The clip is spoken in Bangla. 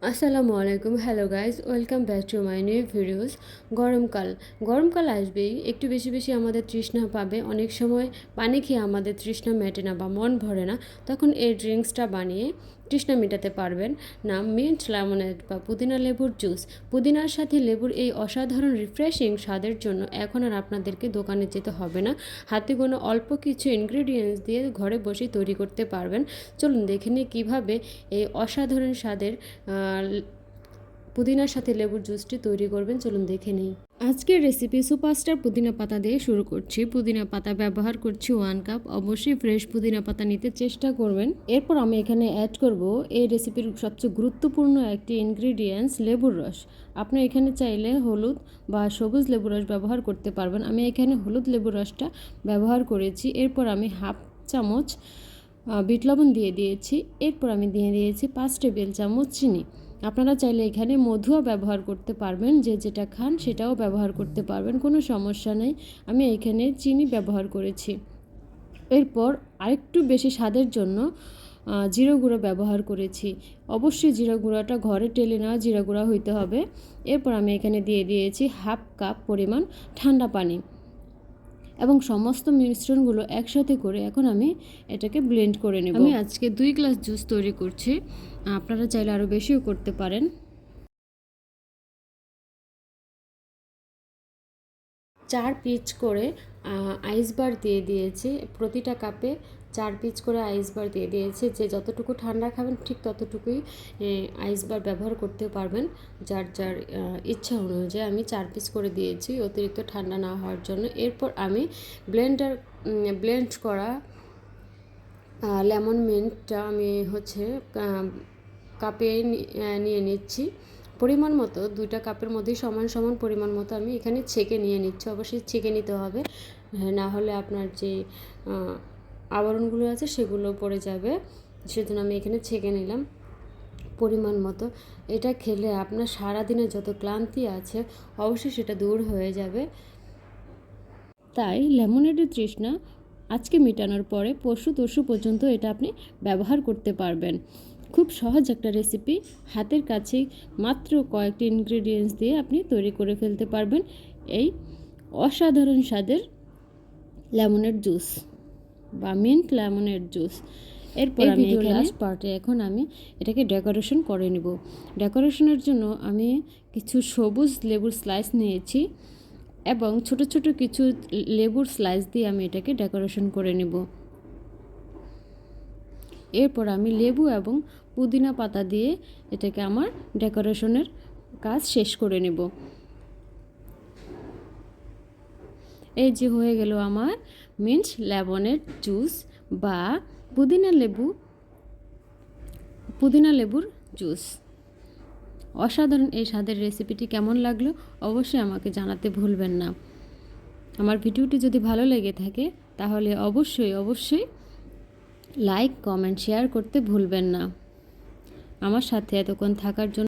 আসসালামু আলাইকুম, hello guys, welcome back to my new videos. গরমকাল আসবেই, একটু বেশি বেশি আমাদের তৃষ্ণা পাবে। অনেক সময় পানি খেয়ে আমাদের তৃষ্ণা মেটে না বা মন ভরে না, তখন এই ড্রিঙ্কসটা বানিয়ে তৃষ্ণা মেটাতে পারবেন না। মিন্ট লেমনেড বা পুদিনা লেবুর জুস। পুদিনার সাথে লেবুর এই অসাধারণ রিফ্রেশিং স্বাদের জন্য এখন আর আপনাদেরকে দোকানে যেতে হবে না। হাতে গোনা অল্প কিছু ইনগ্রেডিয়েন্টস দিয়ে ঘরে বসে তৈরি করতে পারবেন। চলুন দেখে নিই কীভাবে এই অসাধারণ স্বাদের পুদিনার সাথে লেবুর জুসটি তৈরি করবেন। চলুন দেখে নিই। আজকের রেসিপি সুপারস্টার পুদিনা পাতা দিয়ে শুরু করছি। পুদিনা পাতা ব্যবহার করছি 1 কাপ। অবশ্যই ফ্রেশ পুদিনা পাতা নিতে চেষ্টা করবেন। এরপর আমি এখানে অ্যাড করব এই রেসিপির সবচেয়ে গুরুত্বপূর্ণ একটি ইনগ্রিডিয়েন্টস, লেবুর রস। আপনি এখানে চাইলে হলুদ বা সবুজ লেবুর রস ব্যবহার করতে পারবেন। আমি এখানে হলুদ লেবুর রসটা ব্যবহার করেছি। এরপর আমি হাফ চামচ বিট লবণ দিয়ে দিয়েছি। এরপর আমি দিয়ে দিয়েছি 5 টেবিল চামচ চিনি। আপনারা চাইলে এখানে মধুও ব্যবহার করতে পারবেন, যে যেটা খান সেটাও ব্যবহার করতে পারবেন, কোনো সমস্যা নেই। আমি এখানে চিনি ব্যবহার করেছি। এরপর আরেকটু বেশি স্বাদের জন্য জিরা গুঁড়ো ব্যবহার করেছি। অবশ্যই জিরা গুঁড়োটা ঘরে টেলে নেওয়া জিরা গুঁড়ো হইতে হবে। এরপর আমি এখানে দিয়ে দিয়েছি হাফ কাপ পরিমাণ ঠান্ডা পানি এবং সমস্ত মিশ্রণগুলো একসাথে করে এখন আমি এটাকে ব্লেন্ড করে নেব। আমি আজকে 2 গ্লাস জুস তৈরি করছি, আপনারা চাইলে আরও বেশিও করতে পারেন। 4 পিচ করে আইস বার দিয়ে দিয়েছি। প্রতিটা কাপে 4 পিচ করে আইস বার দিয়ে দিয়েছি। যে যতটুকু ঠান্ডা খাবেন ঠিক ততটুকুই আইস বার ব্যবহার করতে পারবেন, যার যার ইচ্ছা অনুযায়ী। আমি 4 পিস করে দিয়েছি অতিরিক্ত ঠান্ডা না হওয়ার জন্য। এরপর আমি ব্লেন্ড করা লেমন মিন্টটা আমি কাপে নিয়ে নিচ্ছি। পরিমাণ মতো 2টা কাপের মধ্যেই সমান সমান পরিমাণ মতো আমি এখানে ছেঁকে নিয়ে নিচ্ছি। অবশ্যই ছেঁকে নিতে হবে, না হলে আপনার যে আবরণগুলো আছে সেগুলো পড়ে যাবে। সেজন্য আমি এখানে ছেঁকে নিলাম পরিমাণ মতো। এটা খেলে আপনার সারাদিনে যত ক্লান্তি আছে অবশ্যই সেটা দূর হয়ে যাবে। তাই লেমনেডের তৃষ্ণা আজকে মেটানোর পরে পরশু পর্যন্ত এটা আপনি ব্যবহার করতে পারবেন। খুব সহজ একটা রেসিপি, হাতের কাছেই মাত্র কয়েকটি ইনগ্রেডিয়েন্টস দিয়ে আপনি তৈরি করে ফেলতে পারবেন এই অসাধারণ স্বাদের লেমনের জুস বা মিন্ট লেমনের জুস। এরপর আমি এখানে লাস্ট পার্টে এখন আমি এটাকে ডেকোরেশন করে নেব। ডেকোরেশনের জন্য আমি কিছু সবুজ লেবুর স্লাইস নিয়েছি এবং ছোট ছোট কিছু লেবুর স্লাইস দিয়ে আমি এটাকে ডেকোরেশন করে নেব। এরপর আমি লেবু এবং পুদিনা পাতা দিয়ে এটাকে আমার ডেকোরেশনের কাজ শেষ করে নেব। এই যে হয়ে গেল আমার মিন্ট লেমনের জুস বা পুদিনা লেবুর জুস। অসাধারণ এই স্বাদের রেসিপিটি কেমন লাগলো অবশ্যই আমাকে জানাতে ভুলবেন না। আমার ভিডিওটি যদি ভালো লেগে থাকে তাহলে অবশ্যই লাইক, কমেন্ট, শেয়ার করতে ভুলবেন না। আমার সাথে এতক্ষণ থাকার জন্য